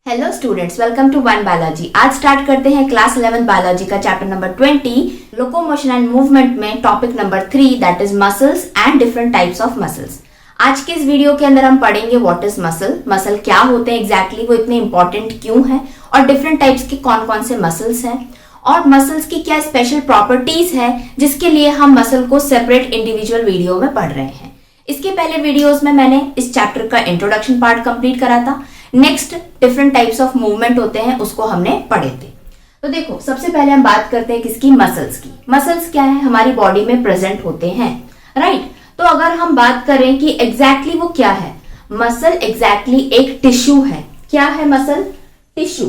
Hello students, welcome to one biology. आज start करते हैं क्लास 11 बायोलॉजी का chapter number 20 locomotion and movement में topic number 3 that is muscles and different types of muscles. आज के इस वीडियो के अंदर हम पढ़ेंगे व्हाट इज मसल, मसल क्या होते हैं एग्जैक्टली, वो इतने इंपॉर्टेंट क्यों है और डिफरेंट टाइप्स के कौन कौन से मसल्स हैं और मसल्स की क्या स्पेशल प्रॉपर्टीज है जिसके लिए हम मसल को सेपरेट इंडिविजुअल वीडियो में पढ़ रहे हैं। इसके पहले वीडियोस में मैंने इस चैप्टर का इंट्रोडक्शन पार्ट कंप्लीट करा था। Next different types of movement होते हैं उसको हमने पढ़े थे। तो देखो, सबसे पहले हम बात करते हैं किसकी, मसल्स की। मसल्स क्या है, हमारी बॉडी में प्रेजेंट होते हैं, राइट। तो अगर हम बात करें कि एग्जैक्टली वो क्या है, मसल एग्जैक्टली एक टिश्यू है। क्या है मसल? टिश्यू।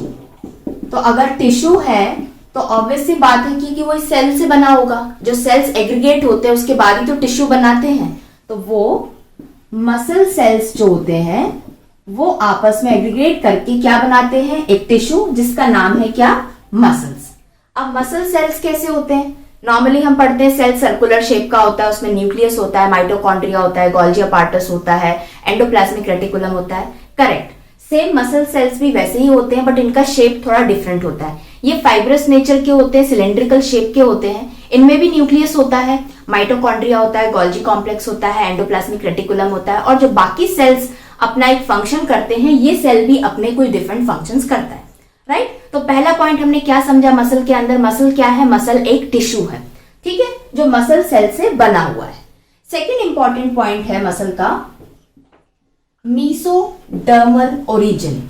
तो अगर टिश्यू है तो ऑब्वियस सी बात है कि वो सेल से बना होगा। जो सेल्स एग्रीगेट होते हैं उसके बाद ही तो टिश्यू बनाते हैं। तो वो मसल सेल्स जो होते हैं वो आपस में एग्रीगेट करके क्या बनाते हैं, एक टिश्यू जिसका नाम है क्या, मसल्स। अब मसल सेल्स कैसे होते हैं? नॉर्मली हम पढ़ते हैं सेल सर्कुलर शेप का होता है, उसमें न्यूक्लियस होता है, माइटोकॉन्ड्रिया होता है, गोल्गी अपार्टस होता है, एंडोप्लाज्मिक रेटिकुलम होता है, करेक्ट। सेम मसल सेल्स भी वैसे ही होते हैं बट इनका शेप थोड़ा डिफरेंट होता है। ये फाइब्रस नेचर के होते हैं, सिलेंड्रिकल शेप के होते हैं। इनमें भी न्यूक्लियस होता है, माइटोकॉन्ड्रिया होता है, गोल्गी कॉम्प्लेक्स होता है, एंडोप्लाज्मिक रेटिकुलम होता है, और जो बाकी सेल्स अपना एक फंक्शन करते हैं, ये सेल भी अपने कोई डिफरेंट फंक्शंस करता है, राइट। तो पहला पॉइंट हमने क्या समझा मसल के अंदर, मसल क्या है, मसल एक टिश्यू है, ठीक है, जो मसल सेल से बना हुआ है। सेकेंड इंपॉर्टेंट पॉइंट है मसल का मीसोडर्मल ओरिजिन।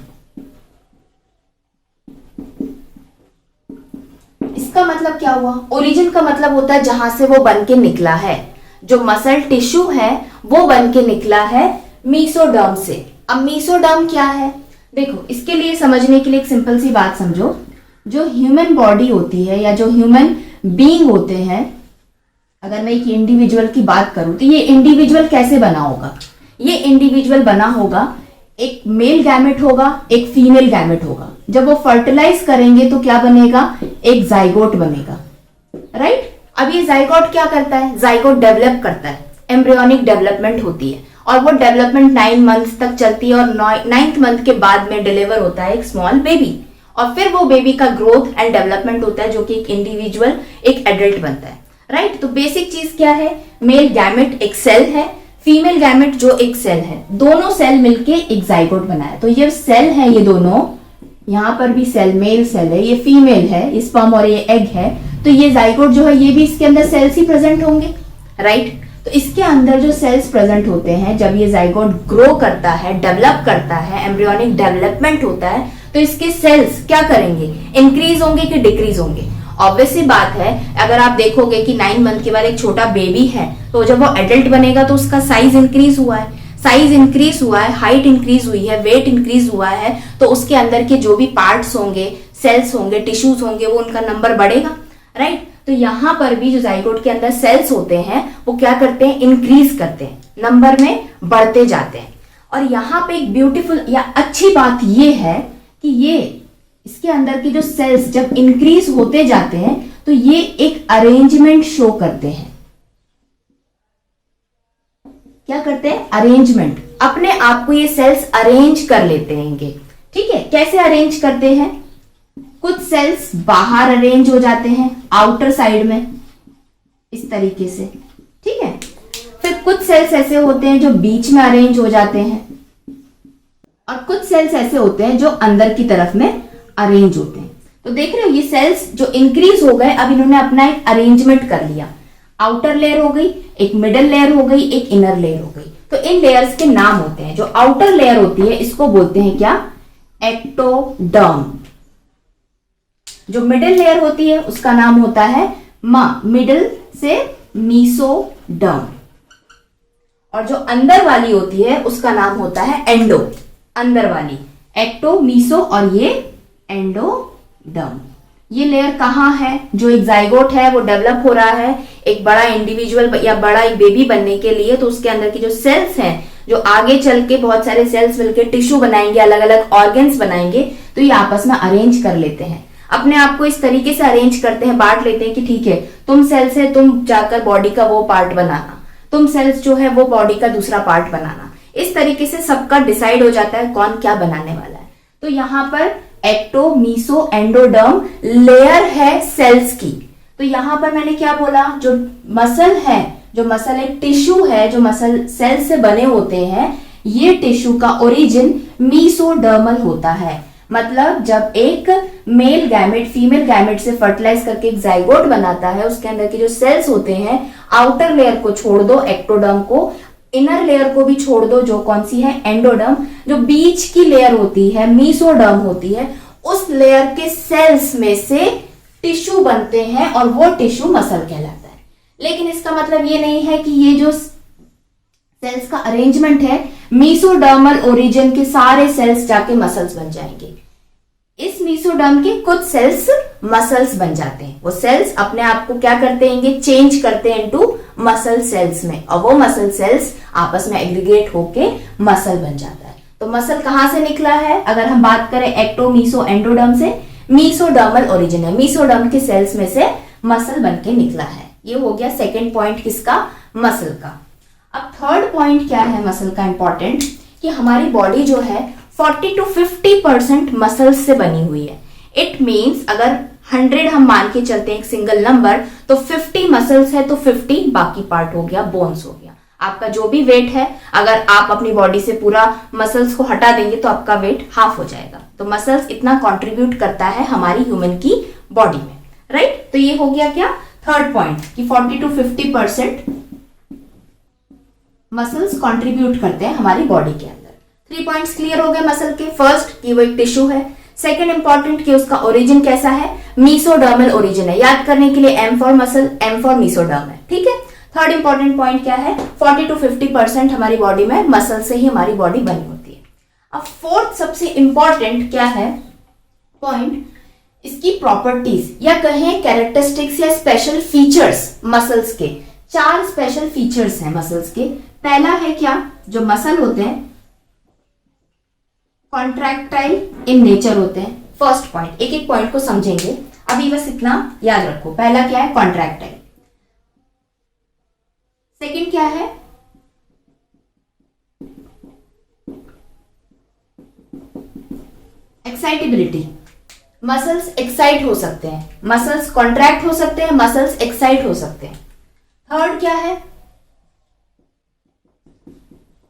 इसका मतलब क्या हुआ? ओरिजिन का मतलब होता है जहां से वो बन के निकला है। जो मसल टिश्यू है वो बन के निकला है मीसोडर्म से। अब मीसोडर्म क्या है? देखो, इसके लिए समझने के लिए एक सिंपल सी बात समझो। जो ह्यूमन बॉडी होती है या जो ह्यूमन बीइंग होते हैं, अगर मैं एक इंडिविजुअल की बात करूं तो ये इंडिविजुअल कैसे बना होगा? ये इंडिविजुअल बना होगा, एक मेल गैमेट होगा, एक फीमेल गैमेट होगा। जब वो फर्टिलाइज करेंगे तो क्या बनेगा, एक जाइगोट बनेगा, राइट। अब ये जाइगोट क्या करता है? जाइगोट डेवलप करता है, एम्ब्रियोनिक डेवलपमेंट होती है और वो डेवलपमेंट 9 मंथ्स तक चलती है और 9th मंथ के बाद में डिलीवर होता है एक स्मॉल बेबी, और फिर वो बेबी का ग्रोथ एंड डेवलपमेंट होता है जो कि एक इंडिविजुअल, एक एडल्ट बनता है, राइट। तो बेसिक चीज क्या है, मेल गैमेट एक सेल है, फीमेल गैमेट जो एक सेल है, दोनों सेल मिलके एक जाइगोट बनाया। तो ये सेल है, ये दोनों, यहां पर भी सेल मेल सेल है, ये फीमेल है, स्पर्म और ये एग है। तो ये जाइगोट जो है ये भी इसके अंदर सेल्स ही प्रेजेंट होंगे, राइट। तो इसके अंदर जो सेल्स प्रेजेंट होते हैं, जब ये जाइगोट ग्रो करता है, डेवलप करता है, एम्ब्रियोनिक डेवलपमेंट होता है, तो इसके सेल्स क्या करेंगे, इंक्रीज होंगे कि डिक्रीज होंगे? ऑब्वियस सी बात है, अगर आप देखोगे कि 9 मंथ के बाद एक छोटा बेबी है तो जब वो एडल्ट बनेगा तो उसका साइज इंक्रीज हुआ है, साइज इंक्रीज हुआ है, हाइट इंक्रीज हुई है, वेट इंक्रीज हुआ है, तो उसके अंदर के जो भी पार्ट्स होंगे, सेल्स होंगे, टिश्यूज होंगे, वो उनका नंबर बढ़ेगा, राइट। तो यहां पर भी जो जाइगोट के अंदर सेल्स होते हैं वो क्या करते हैं, इंक्रीज करते हैं, नंबर में बढ़ते जाते हैं। और यहाँ पे एक ब्यूटीफुल या अच्छी बात ये है कि ये इसके अंदर की जो सेल्स जब इंक्रीज होते जाते हैं तो ये एक अरेंजमेंट शो करते हैं। क्या करते हैं? अरेंजमेंट। अपने आप को ये सेल्स अरेंज कर लेते हैं, ठीक है। कैसे अरेंज करते हैं? कुछ सेल्स बाहर अरेंज हो जाते हैं, आउटर साइड में, इस तरीके से, ठीक है। फिर कुछ सेल्स ऐसे होते हैं जो बीच में अरेंज हो जाते हैं, और कुछ सेल्स ऐसे होते हैं जो अंदर की तरफ में अरेंज होते हैं। तो देख रहे हो, ये सेल्स जो इंक्रीज हो गए, अब इन्होंने अपना एक अरेंजमेंट कर लिया। आउटर लेयर हो गई, एक मिडल लेयर हो गई, एक इनर लेयर हो गई। तो इन लेयर्स के नाम होते हैं। जो आउटर लेयर होती है इसको बोलते हैं क्या, एक्टोडर्म। जो मिडिल लेयर होती है उसका नाम होता है मिडिल से मीसोडर्म, और जो अंदर वाली होती है उसका नाम होता है एंडो। अंदर वाली एक्टो, मीसो, और ये एंडोडर्म। ये लेयर कहाँ है? जो एक जाइगोट है वो डेवलप हो रहा है एक बड़ा इंडिविजुअल या बड़ा एक बेबी बनने के लिए, तो उसके अंदर की जो सेल्स हैं जो आगे चल के बहुत सारे सेल्स मिलकर टिश्यू बनाएंगे, अलग अलग ऑर्गन्स बनाएंगे, तो ये आपस में अरेंज कर लेते हैं, अपने आप को इस तरीके से अरेंज करते हैं, बांट लेते हैं कि ठीक है, तुम सेल्स है, तुम जाकर बॉडी का वो पार्ट बनाना, तुम सेल्स जो है वो बॉडी का दूसरा पार्ट बनाना। इस तरीके से सबका डिसाइड हो जाता है कौन क्या बनाने वाला है। तो यहाँ पर एक्टो मीसो एंडोडर्म लेयर है सेल्स की। तो यहाँ पर मैंने क्या बोला, जो मसल एक टिश्यू है, जो मसल सेल से बने होते हैं, ये टिश्यू का ओरिजिन मीसोडर्मल होता है। मतलब जब एक मेल गैमेट फीमेल गैमेट से फर्टिलाइज करके एक जाइगोट बनाता है, उसके अंदर के जो सेल्स होते हैं, आउटर लेयर को छोड़ दो एक्टोडर्म को, इनर लेयर को भी छोड़ दो जो कौन सी है एंडोडर्म, जो बीच की लेयर होती है मीसोडर्म होती है, उस लेयर के सेल्स में से टिश्यू बनते हैं और वो टिश्यू मसल कहलाता है। लेकिन इसका मतलब ये नहीं है कि ये जो सेल्स का अरेंजमेंट है मीसोडर्मल ओरिजिन के सारे सेल्स जाके मसल्स बन जाएंगे। इस मीसोडर्म के कुछ सेल्स मसल्स बन जाते हैं। वो सेल्स अपने आप को क्या करते हैं, चेंज करते हैं इनटू मसल सेल्स में, और वो मसल सेल्स आपस में एग्रीगेट होके मसल बन जाता है। तो मसल कहां से निकला है, अगर हम बात करें एक्टो मीसो एंडोडर्म से, मीसोडर्मल ओरिजिन है, मीसोडर्म के सेल्स में से मसल बन के निकला है। ये हो गया सेकेंड पॉइंट किसका, मसल का। अब थर्ड पॉइंट क्या है मसल का इंपॉर्टेंट, कि हमारी बॉडी जो है 40 to 50% मसल्स से बनी हुई है। इट मीन्स अगर 100 हम मान के चलते हैं एक सिंगल नंबर, तो 50 मसल्स है तो 50 बाकी पार्ट हो गया, बोन्स हो गया। आपका जो भी वेट है, अगर आप अपनी बॉडी से पूरा मसल्स को हटा देंगे तो आपका वेट हाफ हो जाएगा। तो मसल्स इतना कंट्रीब्यूट करता है हमारी ह्यूमन की बॉडी में, राइट। तो ये हो गया क्या, थर्ड पॉइंट, कि 40 to 50% मसल्स कंट्रीब्यूट करते हैं हमारी बॉडी के अंदर। 3 पॉइंट्स क्लियर हो गए मसल के। फर्स्ट कि वो एक टिश्यू है, सेकंड इंपॉर्टेंट कि उसका ओरिजिन कैसा है, मीसोडर्मल ओरिजिन है। याद करने के लिए M for muscle, M for mesoderm है, ठीक है। थर्ड इंपॉर्टेंट पॉइंट क्या है, 40 to 50% हमारी बॉडी में मसल से ही हमारी बॉडी बनी होती है। अब फोर्थ सबसे इंपॉर्टेंट क्या है पॉइंट, इसकी प्रॉपर्टीज या कहें कैरेक्टरिस्टिक्स या स्पेशल फीचर्स मसल्स के। 4 स्पेशल फीचर्स हैं मसल्स के। पहला है क्या, जो मसल होते हैं कॉन्ट्रैक्टाइल इन नेचर होते हैं। फर्स्ट पॉइंट, एक एक पॉइंट को समझेंगे अभी, बस इतना याद रखो। पहला क्या है, कॉन्ट्रैक्टाइल। सेकंड क्या है, एक्साइटेबिलिटी। मसल्स एक्साइट हो सकते हैं, मसल्स कॉन्ट्रैक्ट हो सकते हैं, मसल्स एक्साइट हो सकते हैं। थर्ड क्या है,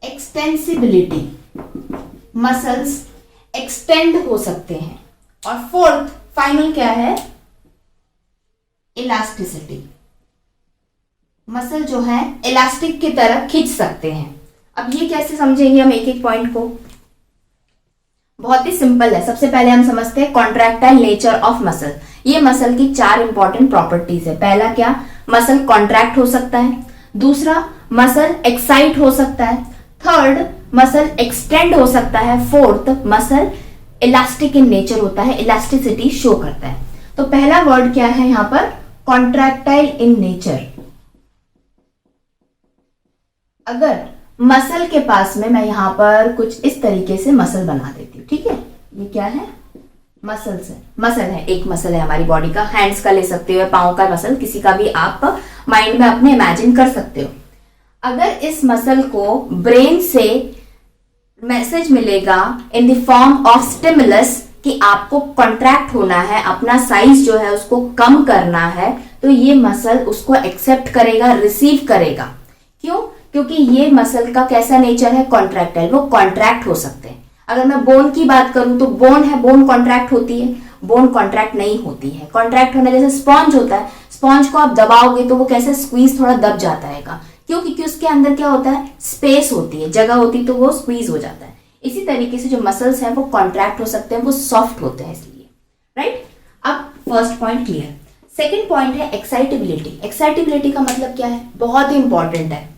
एक्सटेंसिबिलिटी, मसल्स एक्सटेंड हो सकते हैं। और फोर्थ फाइनल क्या है, इलास्टिसिटी, मसल जो है इलास्टिक की तरह खींच सकते हैं। अब ये कैसे समझेंगे हम एक एक पॉइंट को, बहुत ही सिंपल है। सबसे पहले हम समझते हैं कॉन्ट्रैक्टाइल नेचर ऑफ मसल। ये मसल की 4 इंपॉर्टेंट प्रॉपर्टीज है। पहला क्या, मसल कॉन्ट्रैक्ट हो सकता है। दूसरा, मसल एक्साइट हो सकता है। थर्ड, मसल एक्सटेंड हो सकता है। Fourth, muscle elastic in nature होता है, इलास्टिसिटी शो करता है। तो पहला वर्ड क्या है यहां पर, कॉन्ट्रैक्टाइल इन नेचर। अगर मसल के पास में मैं यहां पर कुछ इस तरीके से मसल बना देती हूं, ठीक है, ये क्या है, मसल्स है, मसल है, एक मसल है हमारी बॉडी का। हैंड्स का ले सकते हो, पांव का मसल, किसी का भी आप माइंड में अपने इमेजिन कर सकते हो। अगर इस मसल को ब्रेन से मैसेज मिलेगा in the form of stimulus कि आपको कॉन्ट्रैक्ट होना है, अपना साइज जो है उसको कम करना है, तो ये मसल उसको एक्सेप्ट करेगा, रिसीव करेगा। क्यों, क्योंकि ये मसल का कैसा नेचर है, कॉन्ट्रैक्टाइल, वो कॉन्ट्रैक्ट हो सकते हैं। अगर मैं बोन की बात करूं तो बोन है, बोन कॉन्ट्रैक्ट होती है, बोन कॉन्ट्रैक्ट नहीं होती है। कॉन्ट्रैक्ट होना जैसे स्पॉन्ज होता है, स्पॉन्ज को आप दबाओगे तो वो कैसे स्क्वीज थोड़ा दब जाता है। क्यों, क्योंकि उसके अंदर क्या होता है, स्पेस होती है, जगह होती, तो वो स्क्वीज हो जाता है। इसी तरीके से जो मसल्स हैं वो कॉन्ट्रैक्ट हो सकते हैं, वो सॉफ्ट होते हैं इसलिए, राइट। अब first point clear. Second point है एक्साइटेबिलिटी। एक्साइटेबिलिटी का मतलब क्या है, बहुत ही इंपॉर्टेंट है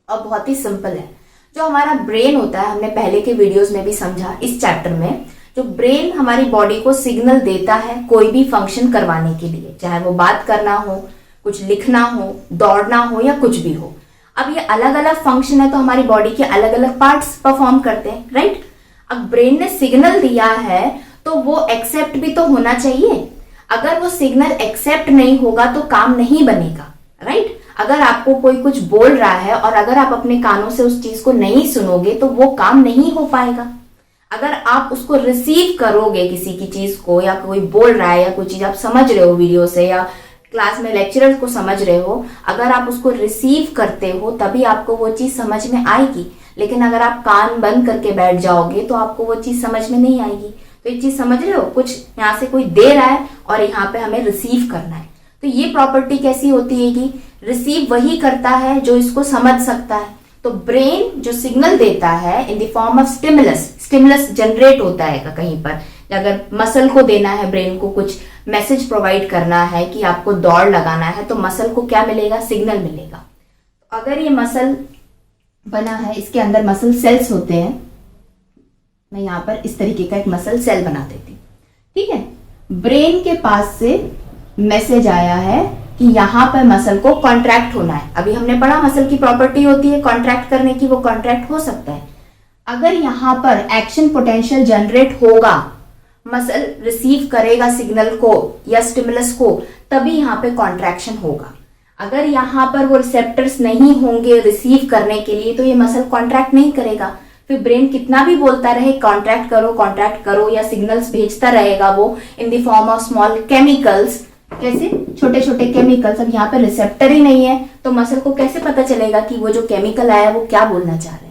और बहुत ही सिंपल है। जो हमारा ब्रेन होता है, हमने पहले के वीडियोस में भी समझा, इस चैप्टर में जो ब्रेन हमारी बॉडी को सिग्नल देता है कोई भी फंक्शन करवाने के लिए, चाहे वो बात करना हो, कुछ लिखना हो, दौड़ना हो या कुछ भी हो। अब ये अलग अलग फंक्शन है तो हमारी बॉडी के अलग अलग पार्ट्स परफॉर्म करते हैं, राइट। अब ब्रेन ने सिग्नल दिया है तो वो एक्सेप्ट भी तो होना चाहिए। अगर वो सिग्नल एक्सेप्ट नहीं होगा तो काम नहीं बनेगा, राइट। अगर आपको कोई कुछ बोल रहा है और अगर आप अपने कानों से उस चीज को नहीं सुनोगे तो वो काम नहीं हो पाएगा। अगर आप उसको रिसीव करोगे किसी की चीज को, या कोई बोल रहा है या कोई चीज आप समझ रहे हो वीडियो से या क्लास में लेक्चरर को समझ रहे हो, अगर आप उसको रिसीव करते हो तभी आपको वो चीज समझ में आएगी। लेकिन अगर आप कान बंद करके बैठ जाओगे तो आपको वो चीज समझ में नहीं आएगी। तो ये चीज समझ रहे हो, कुछ यहाँ से कोई दे रहा है और यहाँ पे हमें रिसीव करना है। तो ये प्रॉपर्टी कैसी होती है कि रिसीव वही करता है जो इसको समझ सकता है। तो ब्रेन जो सिग्नल देता है in the form of stimulus, stimulus generate होता है कहीं पर, अगर मसल को देना है, ब्रेन को कुछ मैसेज प्रोवाइड करना है कि आपको दौड़ लगाना है, तो मसल को क्या मिलेगा, सिग्नल मिलेगा। तो अगर ये मसल बना है, इसके अंदर मसल सेल्स होते हैं, मैं यहाँ पर इस तरीके का एक मसल सेल बना देती हूँ, ठीक है। ब्रेन के पास से मैसेज आया है कि यहाँ पर मसल को कॉन्ट्रैक्ट होना है। अभी हमने पढ़ा मसल की प्रॉपर्टी होती है कॉन्ट्रैक्ट करने की, वो कॉन्ट्रैक्ट हो सकता है। अगर यहाँ पर एक्शन पोटेंशियल जनरेट होगा, मसल रिसीव करेगा सिग्नल को या स्टिमुलस को, तभी यहाँ पे कॉन्ट्रैक्शन होगा। अगर यहाँ पर वो रिसेप्टर्स नहीं होंगे रिसीव करने के लिए, तो ये मसल कॉन्ट्रैक्ट नहीं करेगा। फिर ब्रेन कितना भी बोलता रहे कॉन्ट्रैक्ट करो या सिग्नल्स भेजता रहेगा वो in the form of small chemicals, कैसे छोटे छोटे केमिकल्स। अब यहाँ पे रिसेप्टर ही नहीं है तो मसल को कैसे पता चलेगा कि वो जो केमिकल आया वो क्या बोलना चाह रहे हैं।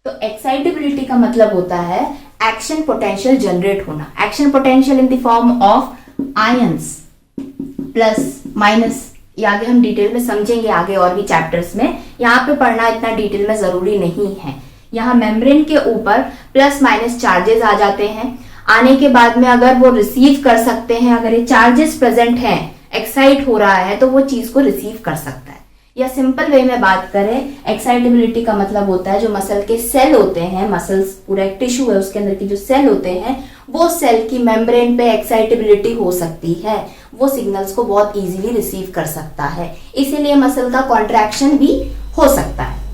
तो एक्साइटेबिलिटी का मतलब होता है एक्शन पोटेंशियल जनरेट होना। Action potential in the form of ions, plus minus, ये आगे हम डिटेल में समझेंगे आगे और भी चैप्टर्स में, यहाँ पे पढ़ना इतना डिटेल में जरूरी नहीं है। यहाँ मेम्ब्रेन के ऊपर प्लस माइनस चार्जेस आ जाते हैं। आने के बाद में अगर वो रिसीव कर सकते हैं, अगर ये चार्जेस प्रेजेंट हैं, एक्साइट हो रहा है, तो वो चीज को रिसीव कर सकता है। या सिंपल वे में बात करें, एक्साइटेबिलिटी का मतलब होता है जो मसल के सेल होते हैं, मसल्स पूरा एक टिश्यू है, उसके अंदर की जो सेल होते हैं, वो सेल की मेम्ब्रेन पे एक्साइटेबिलिटी हो सकती है, वो सिग्नल्स को बहुत इजीली रिसीव कर सकता है, इसीलिए मसल का कॉन्ट्रैक्शन भी हो सकता है।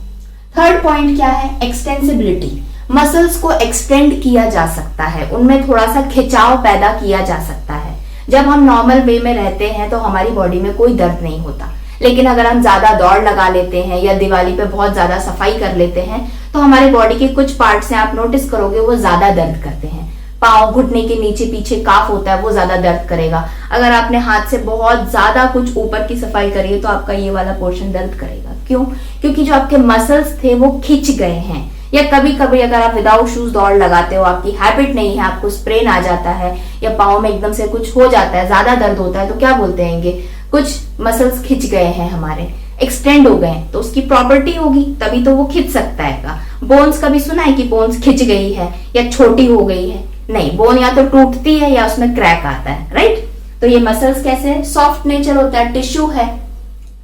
थर्ड पॉइंट क्या है, एक्सटेंसिबिलिटी। मसल्स को एक्सटेंड किया जा सकता है, उनमें थोड़ा सा खिंचाव पैदा किया जा सकता है। जब हम नॉर्मल वे में रहते हैं तो हमारी बॉडी में कोई दर्द नहीं होता, लेकिन अगर हम ज्यादा दौड़ लगा लेते हैं या दिवाली पे बहुत ज्यादा सफाई कर लेते हैं तो हमारे बॉडी के कुछ पार्ट्स हैं, आप नोटिस करोगे वो ज्यादा दर्द करते हैं। पाँव, घुटने के नीचे पीछे काफ होता है, वो ज्यादा दर्द करेगा। अगर आपने हाथ से बहुत ज्यादा कुछ ऊपर की सफाई करी है तो आपका ये वाला पोर्शन दर्द करेगा। क्यों? क्योंकि जो आपके मसल्स थे वो खिंच गए हैं। या कभी कभी अगर आप विदाउट शूज दौड़ लगाते हो, आपकी हैबिट नहीं है, आपको स्प्रेन आ जाता है या पाँव में एकदम से कुछ हो जाता है, ज्यादा दर्द होता है, तो क्या बोलते हैं, कुछ मसल्स खिंच गए हैं हमारे, एक्सटेंड हो गए, तो उसकी प्रॉपर्टी होगी तभी तो वो खिंच सकता है। बोन्स का भी सुना है कि बोन्स खिंच गई है या छोटी हो गई है? नहीं, बोन या तो टूटती है या उसमें क्रैक आता है, राइट। तो ये मसल्स कैसे, सॉफ्ट नेचर होता है, टिश्यू है।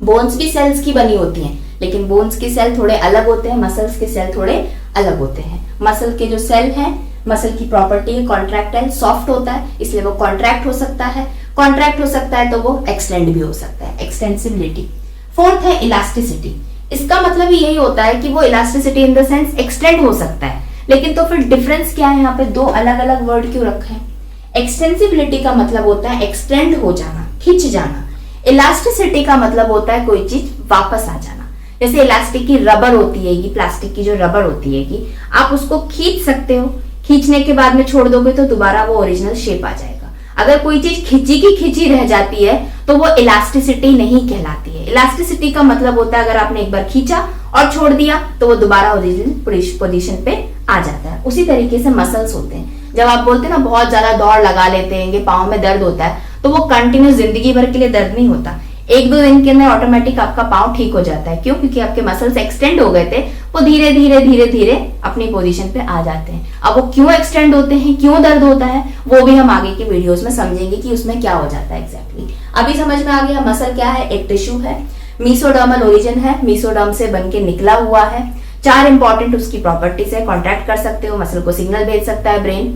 बोन्स भी सेल्स की बनी होती हैं, लेकिन बोन्स के सेल थोड़े अलग होते हैं, मसल्स के सेल थोड़े अलग होते हैं। मसल के जो सेल हैं, मसल की प्रॉपर्टी है कॉन्ट्रैक्टाइल, सॉफ्ट होता है, इसलिए वो कॉन्ट्रैक्ट हो सकता है। कॉन्ट्रैक्ट हो सकता है तो वो एक्सटेंड भी हो सकता है, एक्सटेंसिबिलिटी। फोर्थ है इलास्टिसिटी। इसका मतलब यही होता है कि वो elasticity in the sense extend हो सकता है, लेकिन तो फिर डिफरेंस क्या है, यहाँ पे दो अलग अलग वर्ड क्यों रखे हैं? एक्सटेंसिबिलिटी का मतलब होता है एक्सटेंड हो जाना, खिंच जाना। इलास्टिसिटी का मतलब होता है कोई चीज वापस आ जाना। जैसे इलास्टिक की रबर होती है, प्लास्टिक की जो रबर होती है, आप उसको खींच सकते हो, खींचने के बाद में छोड़ दोगे तो दोबारा वो ओरिजिनल शेप आ जाएगा। अगर कोई चीज खिंची की खिंची रह जाती है तो वो इलास्टिसिटी नहीं कहलाती है। इलास्टिसिटी का मतलब होता है अगर आपने एक बार खींचा और छोड़ दिया तो वो दोबारा ओरिजिनल पोजीशन पे आ जाता है। उसी तरीके से मसल्स होते हैं, जब आप बोलते हैं ना बहुत ज्यादा दौड़ लगा लेते हैं, पाँव में दर्द होता है, तो वो कंटिन्यू जिंदगी भर के लिए दर्द नहीं होता, एक दो दिन के अंदर ऑटोमेटिक आपका पाँव ठीक हो जाता है। क्यों? क्योंकि आपके मसल्स एक्सटेंड हो गए थे, वो धीरे धीरे धीरे धीरे अपनी पोजीशन पे आ जाते हैं। अब वो क्यों एक्सटेंड होते हैं, क्यों दर्द होता है, वो भी हम आगे के वीडियोस में समझेंगे कि उसमें क्या हो जाता है एग्जैक्टली। अभी समझ में आ गया मसल क्या है, एक टिश्यू है, मीसोडर्मल ओरिजिन है, मीसोडर्म से बन के निकला हुआ है। 4 इंपॉर्टेंट उसकी प्रॉपर्टीज है, कॉन्ट्रैक्ट कर सकते हो, मसल को सिग्नल भेज सकता है ब्रेन,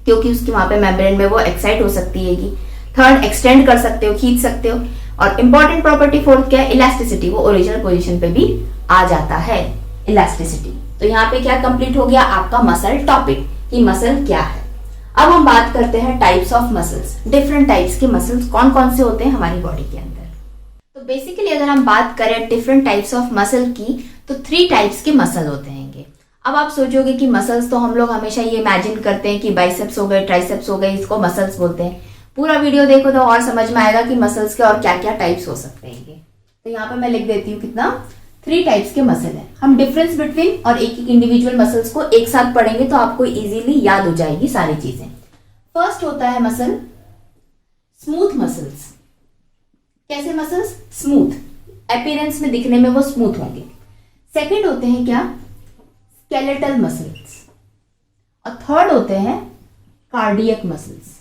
क्योंकि उसकी वहां पे मेम्ब्रेन में वो एक्साइट हो सकती है। थर्ड, एक्सटेंड कर सकते हो, खींच सकते हो। और इंपॉर्टेंट प्रॉपर्टी फोर्थ क्या है, इलास्टिसिटी, वो ओरिजिनल पोजीशन पे भी आ जाता है इलास्टिसिटी। तो यहाँ पे क्या कंप्लीट हो गया आपका मसल टॉपिक कि मसल क्या है। अब हम बात करते हैं types of muscles. Different types के मसल्स कौन कौन से होते हैं हमारी बॉडी के अंदर। तो बेसिकली अगर हम बात करें डिफरेंट टाइप्स ऑफ मसल की, तो 3 टाइप्स के मसल होते हैं। अब आप सोचोगे कि मसल्स तो हम लोग हमेशा ये इमेजिन करते हैं कि बाइसेप्स हो गए, ट्राइसेप्स हो गए, इसको मसल्स बोलते हैं। पूरा वीडियो देखो तो और समझ में आएगा कि मसल्स के और क्या क्या टाइप्स हो सकते हैं ये। तो यहाँ पे मैं लिख देती हूँ कितना 3 टाइप्स के मसल है। हम डिफरेंस बिटवीन और एक एक इंडिविजुअल मसल्स को एक साथ पढ़ेंगे तो आपको इजीली याद हो जाएगी सारी चीजें। फर्स्ट होता है मसल स्मूथ मसल्स। कैसे मसल्स? स्मूथ, अपीयरेंस में दिखने में वो स्मूथ होंगे। सेकंड होते हैं क्या? Skeletal muscles. और थर्ड होते हैं कार्डियक मसल्स।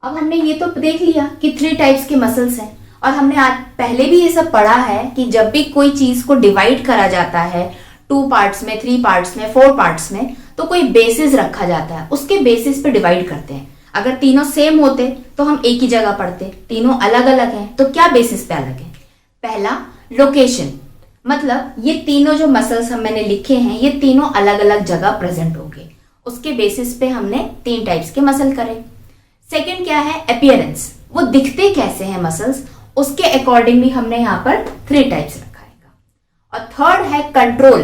अब हमने ये तो देख लिया कि 3 टाइप्स के मसल्स हैं, और हमने आज पहले भी ये सब पढ़ा है कि जब भी कोई चीज को डिवाइड करा जाता है 2 पार्ट्स में, 3 पार्ट्स में, 4 पार्ट्स में, तो कोई बेसिस रखा जाता है, उसके बेसिस पे डिवाइड करते हैं। अगर तीनों सेम होते तो हम एक ही जगह पढ़ते, तीनों अलग अलग हैं तो क्या बेसिस पे अलग है? पहला लोकेशन, मतलब ये तीनों जो मसल्स मैंने लिखे हैं ये तीनों अलग अलग जगह प्रेजेंट होंगे, उसके बेसिस पे हमने 3 टाइप्स के मसल करे। सेकंड क्या है? अपीयरेंस, वो दिखते कैसे हैं मसल्स, उसके अकॉर्डिंगली हमने यहाँ पर 3 टाइप्स रखा है। और थर्ड है कंट्रोल,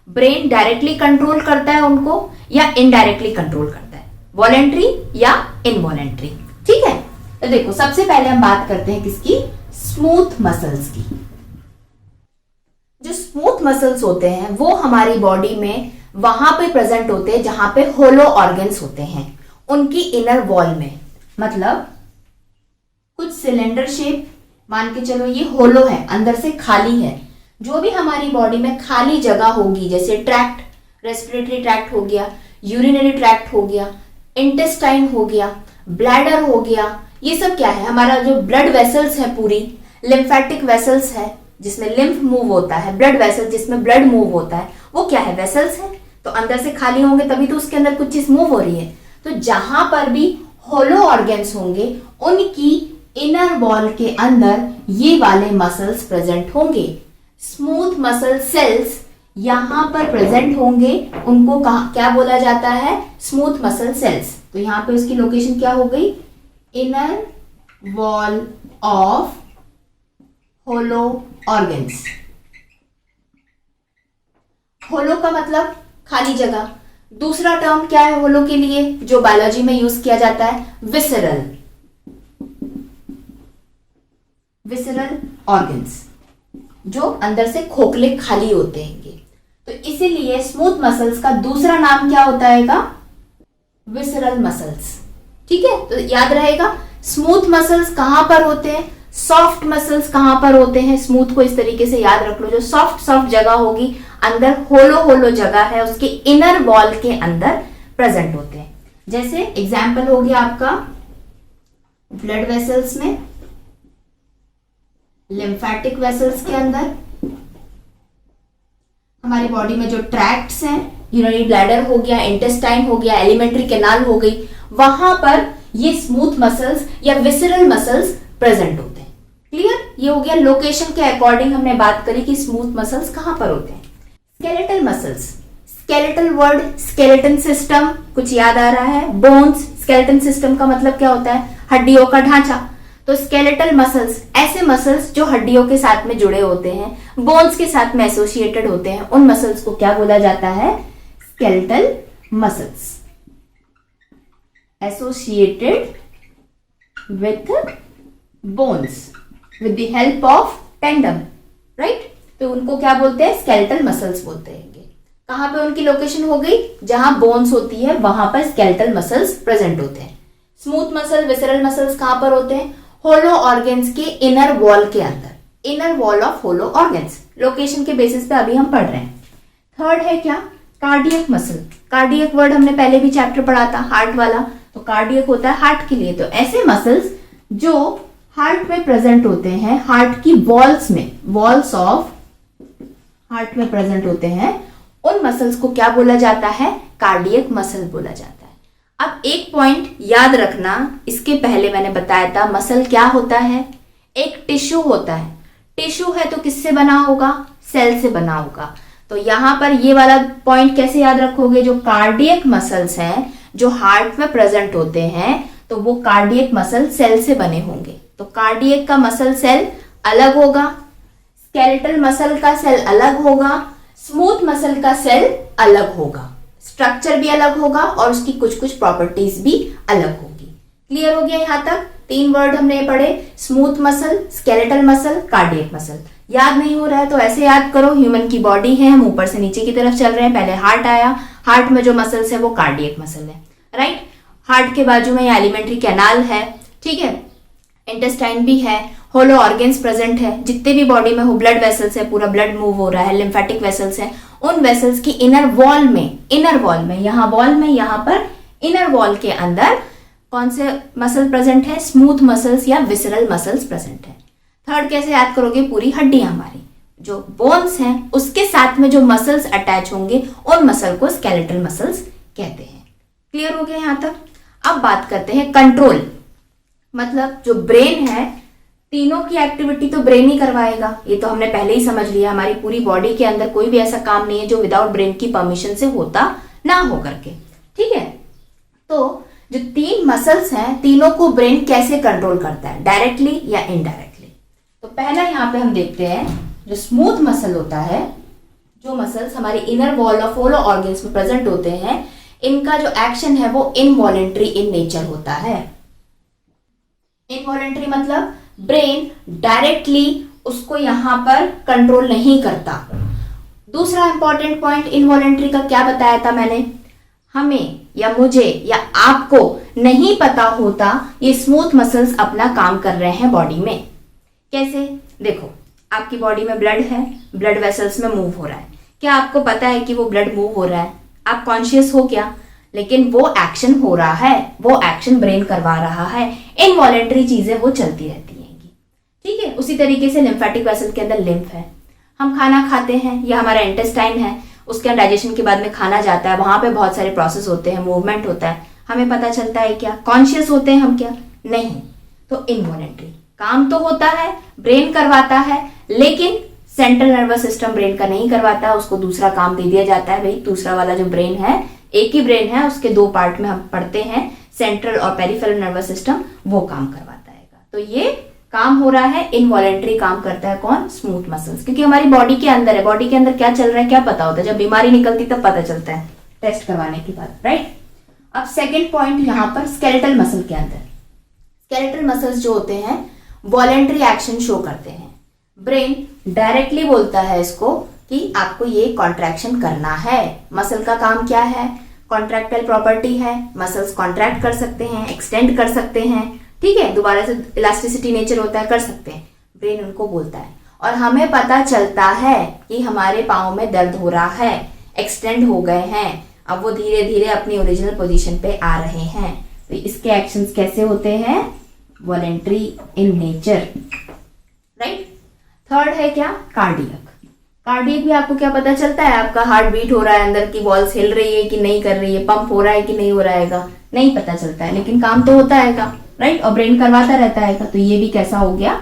ब्रेन डायरेक्टली कंट्रोल करता है उनको या इनडायरेक्टली कंट्रोल करता है, वॉलेंट्री या इनवॉलेंट्री। ठीक है, तो देखो सबसे पहले हम बात करते हैं किसकी? स्मूथ मसल्स की। जो स्मूथ मसल्स होते हैं वो हमारी बॉडी में वहां पे प्रेजेंट होते हैं जहां पे होलो ऑर्गन्स होते हैं, उनकी इनर वॉल में। मतलब कुछ सिलेंडर शेप मान के चलो ये होलो है, अंदर से खाली है। जो भी हमारी बॉडी में खाली जगह होगी, जैसे ट्रैक्ट, रेस्पिरेटरी ट्रैक्ट हो गया, यूरिनरी ट्रैक्ट हो गया, इंटेस्टाइन हो गया, ब्लैडर हो गया, ये सब क्या है? हमारा जो ब्लड वेसल्स है, पूरी लिम्फेटिक वेसल्स है जिसमें लिम्फ मूव होता है, ब्लड वेसल्स जिसमें ब्लड मूव होता है, वो क्या है? वेसल्स है। तो अंदर से खाली होंगे तभी तो उसके अंदर कुछ चीज मूव हो रही है। तो जहां पर भी होलो ऑर्गन्स होंगे उनकी इनर वॉल के अंदर ये वाले मसल्स प्रेजेंट होंगे। स्मूथ मसल सेल्स यहां पर प्रेजेंट होंगे, उनको क्या बोला जाता है? Smooth muscle cells. तो यहां पे उसकी लोकेशन क्या हो गई? Inner wall of hollow organs. Hollow का मतलब खाली जगह। दूसरा टर्म क्या है होलो के लिए जो बायोलॉजी में यूज किया जाता है? विसरल, विसरल ऑर्गन्स, जो अंदर से खोखले खाली होते हैं। तो इसीलिए स्मूथ मसल्स का दूसरा नाम क्या होता है? Visceral muscles. ठीक है, तो याद रहेगा स्मूथ मसल्स कहां पर होते हैं, सॉफ्ट मसल्स कहां पर होते हैं। स्मूथ को इस तरीके से याद रख लो, जो सॉफ्ट सॉफ्ट जगह होगी, अंदर होलो होलो जगह है, उसके इनर वॉल के अंदर प्रेजेंट होते हैं। जैसे एग्जाम्पल हो गया आपका ब्लड वेसल्स में, लिम्फेटिक वेसल्स के अंदर, हमारी बॉडी में जो ट्रैक्ट्स हैं, यूरिनरी ब्लैडर हो गया, इंटेस्टाइन हो गया, एलिमेंट्री कैनाल हो गई, वहां पर ये स्मूथ मसल्स या विसरल मसल्स प्रेजेंट होते हैं। क्लियर? ये हो गया लोकेशन के अकॉर्डिंग हमने बात करी कि स्मूथ मसल्स कहां पर होते हैं। Skeletal muscles, skeletal word, skeleton system, कुछ याद आ रहा है? बोन्स, स्केलेटन सिस्टम का मतलब क्या होता है? हड्डियों का ढांचा। तो स्केलेटल मसल्स ऐसे मसल्स जो हड्डियों के साथ में जुड़े होते हैं, बोन्स के साथ में एसोसिएटेड होते हैं, उन मसल्स को क्या बोला जाता है? Skeletal muscles. Associated with bones with the help of tandem, right? तो उनको क्या बोलते हैं? स्केलेटल मसल्स बोलते हैं। कहां पे उनकी लोकेशन हो गई? जहां बोन्स होती है वहां पर स्केलेटल मसल्स प्रेजेंट होते हैं। स्मूथ मसल, विसरल मसल्स कहां पर होते हैं? होलो ऑर्गन्स के इनर वॉल के अंदर, inner wall of hollow organs. Location के बेसिस पे अभी हम पढ़ रहे हैं। थर्ड है क्या? Cardiac muscle. कार्डियक वर्ड हमने पहले भी चैप्टर पढ़ा था, हार्ट वाला। तो कार्डियक होता है हार्ट के लिए। तो ऐसे मसल्स जो हार्ट में प्रेजेंट होते हैं, हार्ट की वॉल्स में, वॉल्स ऑफ हार्ट में प्रेजेंट होते हैं, उन मसल्स को क्या बोला जाता है? कार्डियक मसल बोला जाता है। अब एक पॉइंट याद रखना, इसके पहले मैंने बताया था मसल क्या होता है? एक टिश्यू होता है। टिश्यू है तो किससे बना होगा? सेल से बना होगा। तो यहां पर ये वाला पॉइंट कैसे याद रखोगे? जो कार्डियक मसल्स हैं जो हार्ट में प्रेजेंट होते हैं, तो वो कार्डियक मसल सेल से बने होंगे। तो कार्डियक का मसल सेल अलग होगा, स्केलेटल मसल का सेल अलग होगा, स्मूथ मसल का सेल अलग होगा, स्ट्रक्चर भी अलग होगा और उसकी कुछ कुछ प्रॉपर्टीज भी अलग होगी। क्लियर हो गया यहाँ तक? 3 वर्ड हमने पढ़े, smooth muscle, skeletal muscle, cardiac muscle. याद नहीं हो रहा है तो ऐसे याद करो, ह्यूमन की बॉडी है, हम ऊपर से नीचे की तरफ चल रहे हैं, पहले हार्ट आया, हार्ट में जो मसल्स है वो कार्डियक मसल है, राइट। हार्ट के बाजू में एलिमेंट्री कैनाल है, ठीक है, इंटेस्टाइन भी है, होलो ऑर्गन्स प्रेजेंट है, जितने भी बॉडी में हो, ब्लड वेसल्स है, पूरा ब्लड मूव हो रहा है, लिम्फेटिक वेसल्स है, उन वेसल्स की इनर वॉल में यहाँ वॉल में, यहाँ पर इनर वॉल के अंदर कौन से मसल प्रेजेंट है? स्मूथ मसल्स या विसरल मसल्स प्रेजेंट है। थर्ड कैसे याद करोगे? पूरी हड्डियां हमारी जो बोन्स हैं उसके साथ में जो मसल्स अटैच होंगे उन मसल को स्केलेटल मसल्स कहते हैं। क्लियर हो गया यहाँ तक? अब बात करते हैं कंट्रोल, मतलब जो ब्रेन है, तीनों की एक्टिविटी तो ब्रेन ही करवाएगा, ये तो हमने पहले ही समझ लिया। हमारी पूरी बॉडी के अंदर कोई भी ऐसा काम नहीं है जो विदाउट ब्रेन की परमिशन से होता ना हो करके, ठीक है। तो जो 3 मसल्स हैं, तीनों को ब्रेन कैसे कंट्रोल करता है, डायरेक्टली या इनडायरेक्टली? तो पहला यहाँ पे हम देखते हैं, जो स्मूथ मसल होता है, जो मसल्स हमारी inner wall of hollow organs में प्रेजेंट होते हैं, इनका जो एक्शन है वो इनवॉलेंट्री इन नेचर होता है। इनवॉलेंट्री मतलब ब्रेन डायरेक्टली उसको यहां पर कंट्रोल नहीं करता। दूसरा इंपॉर्टेंट पॉइंट इनवॉलेंट्री का क्या बताया था मैंने? हमें या मुझे या आपको नहीं पता होता ये स्मूथ मसल्स अपना काम कर रहे हैं बॉडी में। कैसे? देखो, आपकी बॉडी में ब्लड है, ब्लड वेसल्स में मूव हो रहा है, क्या आपको पता है कि वो ब्लड मूव हो रहा है? आप कॉन्शियस हो क्या? लेकिन वो एक्शन हो रहा है, वो एक्शन ब्रेन करवा रहा है, इनवॉलेंट्री चीजें वो चलती रहती हैं, ठीक है। उसी तरीके से लिम्फेटिक वेसल के अंदर लिम्फ है, हम खाना खाते हैं या हमारा इंटेस्टाइन है, उसके डाइजेशन के बाद में खाना जाता है, वहां पे बहुत सारे प्रोसेस होते हैं, मूवमेंट होता है, हमें पता चलता है क्या? कॉन्शियस होते हैं हम क्या? नहीं। तो इनवॉलेंट्री काम तो होता है, ब्रेन करवाता है, लेकिन सेंट्रल नर्वस सिस्टम ब्रेन का नहीं करवाता, उसको दूसरा काम दे दिया जाता है। भाई दूसरा वाला जो ब्रेन है, एक ही ब्रेन है, उसके 2 पार्ट में हम पढ़ते हैं, सेंट्रल और पेरिफेरल नर्वस सिस्टम, वो काम करवाता है। तो ये काम हो रहा है, इनवॉलेंट्री काम करता है कौन? स्मूथ मसल्स, क्योंकि हमारी बॉडी के अंदर है, बॉडी के अंदर क्या चल रहा है क्या पता होता है, जब बीमारी निकलती तब पता चलता है टेस्ट करवाने के बाद, राइट। अब सेकेंड पॉइंट यहाँ पर स्केलेटल मसल के अंदर, स्केलेटल मसल्स जो होते हैं वॉलेंट्री एक्शन शो करते हैं। ब्रेन डायरेक्टली बोलता है इसको कि आपको ये कॉन्ट्रैक्शन करना है। मसल का काम क्या है? कॉन्ट्रैक्टाइल प्रॉपर्टी है, मसल्स कॉन्ट्रैक्ट कर सकते हैं, एक्सटेंड कर सकते हैं, ठीक है, दोबारा से इलास्टिसिटी नेचर होता है, कर सकते हैं, ब्रेन उनको बोलता है। और हमें पता चलता है कि हमारे पाँव में दर्द हो रहा है, एक्सटेंड हो गए हैं, अब वो धीरे धीरे अपनी ओरिजिनल पोजीशन पे आ रहे हैं। तो इसके एक्शंस कैसे होते हैं? Voluntary in nature, right. Third है क्या? कार्डियक। कार्डियक भी आपको क्या पता चलता है? आपका हार्ट बीट हो रहा है, अंदर की वॉल्स हिल रही है कि नहीं कर रही है, पंप हो रहा है कि नहीं हो रहेगा, नहीं पता चलता है, लेकिन काम तो होता है, राइट, और ब्रेन करवाता रहता है। तो ये भी कैसा हो गया?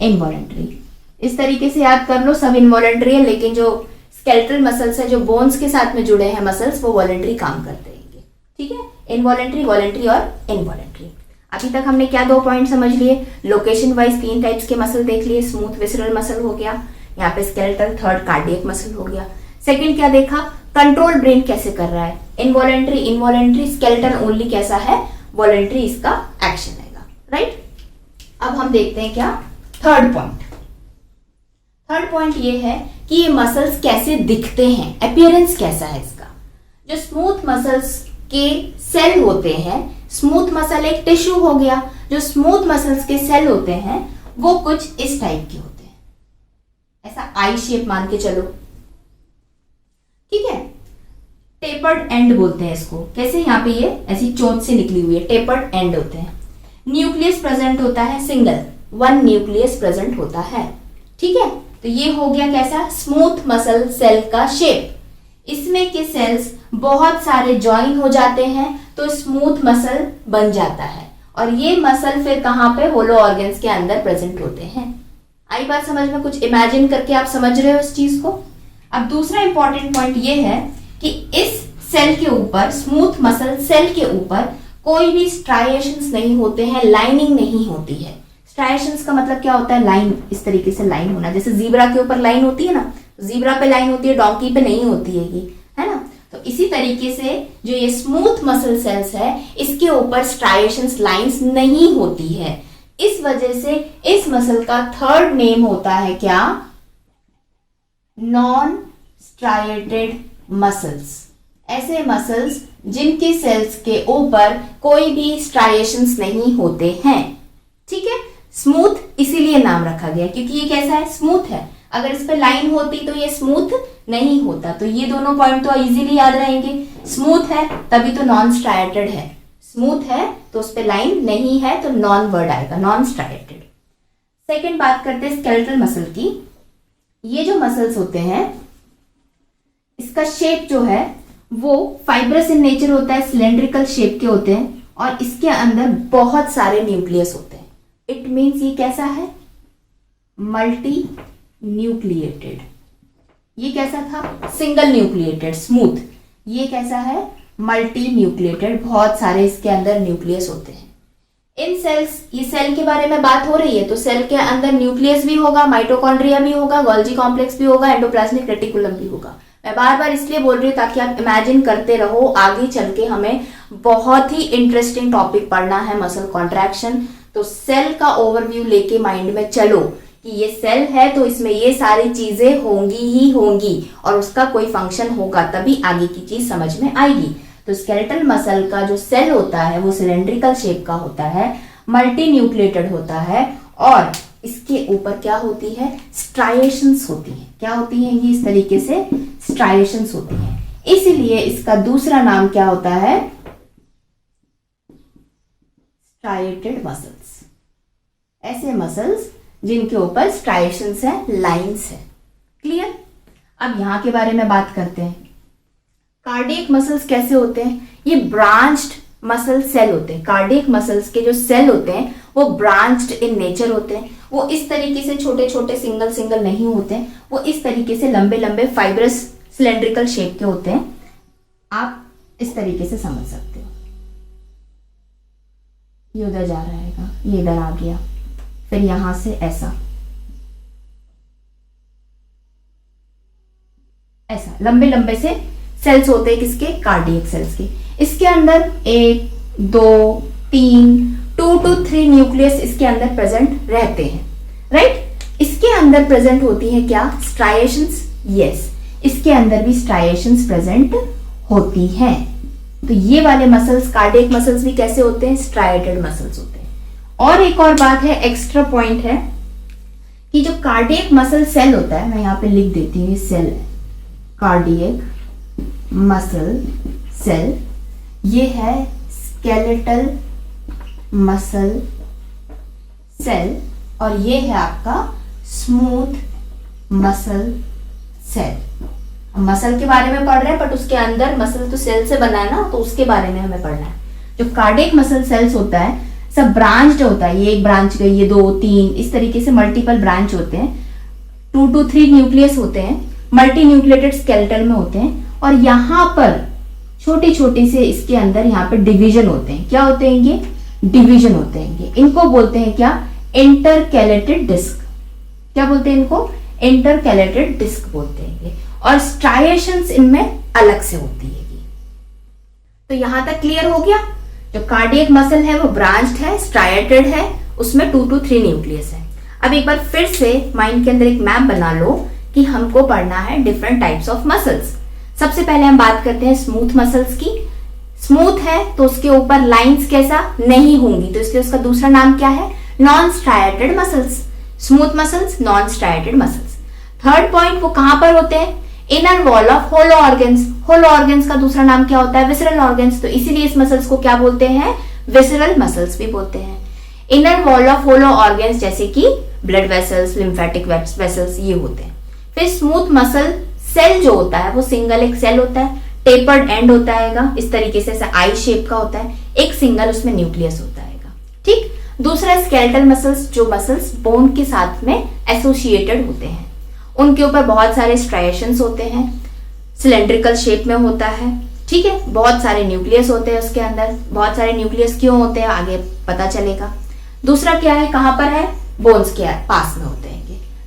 इनवॉलेंट्री। इस तरीके से याद कर लो, सब इनवॉलेंट्री है, लेकिन जो स्केलेटल मसल्स है, जो बोन्स के साथ में जुड़े हैं मसल्स, वो वॉलेंट्री काम करते हैं, ठीक है। इनवॉलेंट्री, वॉलेंट्री और इनवॉलेंट्री। अभी तक हमने क्या 2 पॉइंट समझ लिए? लोकेशन वाइज 3 टाइप्स के मसल देख लिए, स्मूथ विसरल मसल हो गया, यहाँ पे स्केलेटल, थर्ड कार्डियक मसल हो गया। सेकंड क्या देखा? कंट्रोल ब्रेन कैसे कर रहा है, इनवॉलेंट्री, इनवॉलेंट्री, स्केलेटल ओनली कैसा है, वॉलेंट्री इसका एक्शन रहेगा, राइट। अब हम देखते हैं क्या थर्ड पॉइंट। थर्ड पॉइंट ये है कि ये मसल्स कैसे दिखते हैं, अपीयरेंस कैसा है इसका। जो स्मूथ मसल्स के सेल होते हैं, स्मूथ मसल एक टिश्यू हो गया, जो स्मूथ मसल्स के सेल होते हैं वो कुछ इस टाइप के होते हैं, ऐसा आई शेप मान के चलो, ठीक है। टेपर्ड एंड बोलते हैं इसको, कैसे? यहाँ पे ये ऐसी चोंच से निकली हुई है, टेपर्ड एंड होते हैं। न्यूक्लियस प्रेजेंट होता है, सिंगल 1 न्यूक्लियस प्रेजेंट होता है, ठीक है। तो ये हो गया कैसा? स्मूथ मसल सेल का शेप। इसमें के सेल्स बहुत सारे ज्वाइन हो जाते हैं तो स्मूथ मसल बन जाता है, और ये मसल फिर कहाँ पे? होलो ऑर्गन्स के अंदर प्रेजेंट होते हैं। आई बात समझ में? कुछ इमेजिन करके आप समझ रहे हो इस चीज को। अब दूसरा इंपॉर्टेंट पॉइंट ये है कि इस सेल के ऊपर, स्मूथ मसल सेल के ऊपर कोई भी स्ट्राइएशंस नहीं होते हैं, लाइनिंग नहीं होती है। स्ट्राइएशंस का मतलब क्या होता है? लाइन, इस तरीके से लाइन होना, जैसे जीब्रा के ऊपर लाइन होती है ना, जीब्रा पे लाइन होती है, डोंकी पे नहीं होती है ना। तो इसी तरीके से जो ये स्मूथ मसल सेल्स है इसके ऊपर स्ट्राइएशंस लाइंस नहीं होती है। इस वजह से इस मसल का थर्ड नेम होता है क्या? Non striated muscles. ऐसे मसल्स जिनके सेल्स के ऊपर कोई भी स्ट्राइएशंस नहीं होते हैं। ठीक है, स्मूथ इसीलिए नाम रखा गया क्योंकि ये कैसा है? स्मूथ है। अगर इस पे लाइन होती तो ये स्मूथ नहीं होता। तो ये दोनों पॉइंट तो इजीली याद रहेंगे। स्मूथ है तभी तो नॉन स्ट्राइएटेड है, स्मूथ है तो उस पे लाइन नहीं है तो नॉन वर्ड आएगा, नॉन स्ट्राइएटेड। सेकेंड बात करते हैं स्केलेटल मसल की। ये जो मसल्स होते हैं इसका शेप जो है वो फाइब्रस इन नेचर होता है, सिलेंड्रिकल शेप के होते हैं और इसके अंदर बहुत सारे न्यूक्लियस होते हैं। इट मीन्स ये कैसा है? Multi nucleated. ये कैसा था? Single nucleated smooth. ये कैसा है? मल्टी न्यूक्लिएटेड, बहुत सारे इसके अंदर न्यूक्लियस होते हैं। इन सेल्स, ये सेल के बारे में बात हो रही है तो सेल के अंदर न्यूक्लियस भी होगा, माइटोकॉन्ड्रिया भी होगा, गोल्जी कॉम्प्लेक्स भी होगा, एंडोप्लाज्मिक रेटिकुलम भी होगा। मैं बार बार इसलिए बोल रही हूँ ताकि आप इमेजिन करते रहो, आगे चल के हमें बहुत ही इंटरेस्टिंग टॉपिक पढ़ना है मसल कॉन्ट्रैक्शन। तो सेल का ओवरव्यू लेके माइंड में चलो कि ये सेल है तो इसमें ये सारी चीजें होंगी ही होंगी और उसका कोई फंक्शन होगा तभी आगे की चीज समझ में आएगी। तो स्केलेटल मसल का जो सेल होता है वो सिलेंड्रिकल शेप का होता है, मल्टी न्यूक्लिएटेड होता है और इसके ऊपर क्या होती है? स्ट्राइएशंस होती है। क्या होती है? ये इस तरीके से स्ट्राइएशंस होती है। इसीलिए इसका दूसरा नाम क्या होता है? Striated muscles. ऐसे मसल्स जिनके ऊपर स्ट्राइएशंस है, लाइंस है। क्लियर? अब यहां के बारे में बात करते हैं। कार्डियक मसल्स कैसे होते हैं? ये ब्रांच्ड मसल सेल होते हैं। कार्डियक मसल्स के जो सेल होते हैं वो ब्रांच्ड इन नेचर होते हैं। वो इस तरीके से छोटे छोटे सिंगल सिंगल नहीं होते हैं, वो इस तरीके से लंबे लंबे फाइब्रस सिलेंड्रिकल शेप के होते हैं। आप इस तरीके से समझ सकते हो। ये उधर जा रहा है, ये इधर आ गया, फिर यहां से ऐसा ऐसा लंबे लंबे से सेल्स होते हैं किसके? कार्डियक सेल्स के। इसके अंदर 1, 2, 3, 2 to 3 न्यूक्लियस इसके अंदर प्रेजेंट रहते हैं, राइट? इसके अंदर प्रेजेंट होती है क्या? स्ट्राइएशंस। यस, इसके अंदर भी स्ट्राइएशंस प्रेजेंट होती हैं। तो ये वाले मसल्स, कार्डियक मसल्स भी कैसे होते हैं? स्ट्राइएटेड मसल्स होते हैं। और एक और बात है, एक्स्ट्रा पॉइंट है कि जो कार्डियक मसल सेल होता है, मैं यहां पे लिख देती हूँ, ये सेल है कार्डियक मसल सेल, ये है स्केलेटल मसल सेल और ये है आपका स्मूथ मसल सेल। मसल के बारे में पढ़ रहे हैं बट उसके अंदर मसल तो सेल से बना है ना, तो उसके बारे में हमें पढ़ना है। जो कार्डियक मसल सेल्स होता है सब ब्रांच्ड होता है। ये एक ब्रांच गई, ये 2, 3, इस तरीके से मल्टीपल ब्रांच होते हैं। 2 to 3 न्यूक्लियस होते हैं, मल्टी न्यूक्लिएटेड स्केलेटल में होते हैं और यहाँ पर छोटे छोटे से इसके अंदर यहाँ पे डिवीजन होते हैं। क्या होते हैं ये? डिवीजन होते हैं ये। इनको बोलते हैं क्या? Intercalated disc. क्या बोलते हैं इनको? इंटरकैलेटेड डिस्क बोलते हैं ये। और स्ट्राइएशंस इनमें अलग से होती है ये। तो यहां तक क्लियर हो गया? जो कार्डियक मसल है वो ब्रांच्ड है, स्ट्राइएटेड है, उसमें 2 to 3 न्यूक्लियस है। अब एक बार फिर से माइंड के अंदर एक मैप बना लो कि हमको पढ़ना है डिफरेंट टाइप्स ऑफ मसल्स। सबसे पहले हम बात करते हैं स्मूथ मसल्स की। स्मूथ है तो उसके ऊपर लाइंस कैसा? नहीं होंगी, तो इसलिए उसका दूसरा नाम क्या है? Non striated muscles. Smooth muscles, non striated muscles. Third point, वो कहां पर होते हैं? Inner wall of hollow organs. Hollow organs का दूसरा नाम क्या होता है? Visceral organs. तो इसीलिए इस मसल्स को क्या बोलते हैं? विसरल मसल्स भी बोलते हैं। Inner wall of hollow organs जैसे कि ब्लड वेसल्स, लिम्फेटिक वेसल्स, ये होते हैं। फिर स्मूथ मसल सेल जो होता है वो सिंगल एक सेल होता है, टेपर्ड एंड होता है, इस तरीके से आई शेप का होता है, एक सिंगल उसमें न्यूक्लियस होता है। ठीक। दूसरा स्केलेटल मसल्स, जो मसल्स बोन के साथ में एसोसिएटेड होते हैं, उनके ऊपर बहुत सारे स्ट्राइएशंस होते हैं, सिलेंड्रिकल शेप में होता है। ठीक है, बहुत सारे न्यूक्लियस होते हैं उसके अंदर। बहुत सारे न्यूक्लियस क्यों होते हैं आगे पता चलेगा। दूसरा क्या है, कहां पर है? बोन्स के पास में होते हैं।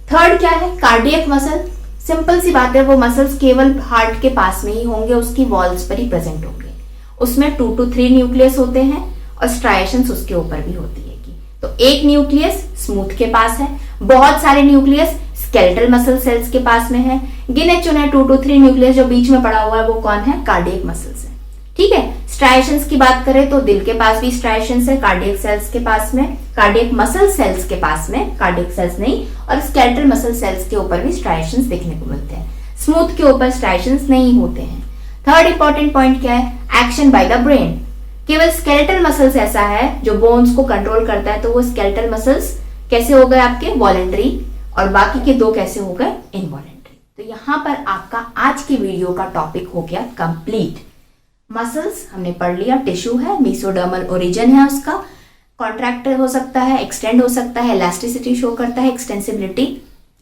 थर्ड क्या है? कार्डियक मसल सिंपल सी बात है, वो मसल्स केवल हार्ट के पास में ही होंगे, उसकी वॉल्स पर ही प्रेजेंट होंगे। उसमें 2 to 3 न्यूक्लियस होते हैं और स्ट्राइएशंस उसके ऊपर भी होती है। तो एक न्यूक्लियस स्मूथ के पास है, बहुत सारे न्यूक्लियस स्केलेटल मसल सेल्स के पास में है। गिने चुने 2 to 3 न्यूक्लियस जो बीच में पड़ा हुआ है वो कौन है? कार्डियक मसल्स है। ठीक है, स्ट्राइएशंस की बात करें तो दिल के पास भी स्ट्राइएशंस है, कार्डियक सेल्स के पास में, कार्डियक मसल सेल्स के पास में, कार्डियक सेल्स नहीं, और स्केलेटल मसल सेल्स के ऊपर भी स्ट्राइएशंस देखने को मिलते हैं। स्मूथ के ऊपर स्ट्राइएशंस नहीं होते हैं। थर्ड इंपॉर्टेंट पॉइंट क्या है? Action by the brain. केवल स्केलेटल मसल्स ऐसा है जो बोन्स को कंट्रोल करता है, तो वो स्केलेटल मसल्स कैसे हो गए आपके? वॉलेंट्री, और बाकी के 2 कैसे हो गए? इनवॉलेंट्री। तो यहां पर आपका आज की वीडियो का टॉपिक हो गया कंप्लीट। मसल्स हमने पढ़ लिया, टिश्यू है, मेसोडर्मल ओरिजिन है उसका, कॉन्ट्रैक्ट हो सकता है, एक्सटेंड हो सकता है, इलास्टिसिटी शो करता है, एक्सटेंसिबिलिटी,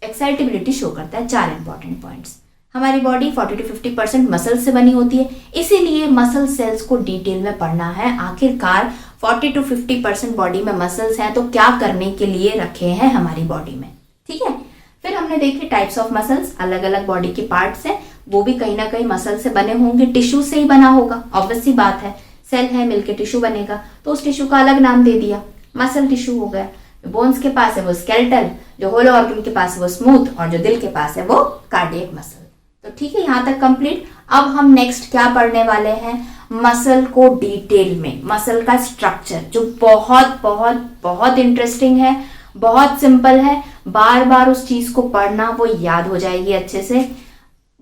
एक्साइटेबिलिटी शो करता है। 4 इंपॉर्टेंट पॉइंट्स। हमारी बॉडी 40 to 50% मसल से बनी होती है, इसीलिए मसल सेल्स को डिटेल में पढ़ना है। आखिरकार 40 to 50% बॉडी में मसल्स हैं, तो क्या करने के लिए रखे हैं हमारी बॉडी में। ठीक है, फिर हमने देखे टाइप्स ऑफ मसल्स, अलग अलग बॉडी के पार्ट्स हैं, वो भी कहीं ना कहीं मसल से बने होंगे, टिश्यू से ही बना होगा, ऑब्वियस सी बात है। सेल है, मिलके टिश्यू बनेगा, तो उस टिश्यू का अलग नाम दे दिया, मसल टिश्यू हो गया। बोन्स के पास है वो स्केलेटल, जो होलो ऑर्गन के पास है वो स्मूथ, और जो दिल के पास है वो कार्डियक मसल। तो ठीक है, यहां तक कंप्लीट। अब हम नेक्स्ट क्या पढ़ने वाले हैं? मसल को डिटेल में, मसल का स्ट्रक्चर, जो बहुत बहुत बहुत इंटरेस्टिंग है, बहुत सिंपल है, बार बार उस चीज को पढ़ना, वो याद हो जाएगी अच्छे से।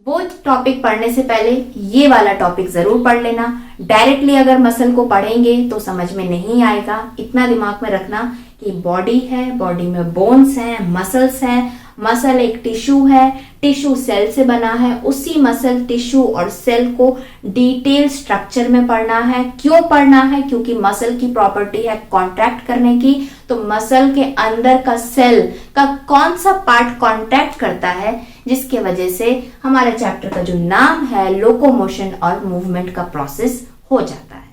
वो टॉपिक पढ़ने से पहले ये वाला टॉपिक जरूर पढ़ लेना। डायरेक्टली अगर मसल को पढ़ेंगे तो समझ में नहीं आएगा। इतना दिमाग में रखना कि बॉडी है, बॉडी में बोन्स हैं, मसल्स हैं, मसल एक टिश्यू है, टिश्यू सेल से बना है, उसी मसल, टिश्यू और सेल को डिटेल स्ट्रक्चर में पढ़ना है। क्यों पढ़ना है? क्योंकि मसल की प्रॉपर्टी है कॉन्ट्रैक्ट करने की, तो मसल के अंदर का सेल का कौन सा पार्ट कॉन्ट्रैक्ट करता है, जिसके वजह से हमारे चैप्टर का जो नाम है लोकोमोशन और मूवमेंट का प्रोसेस हो जाता है।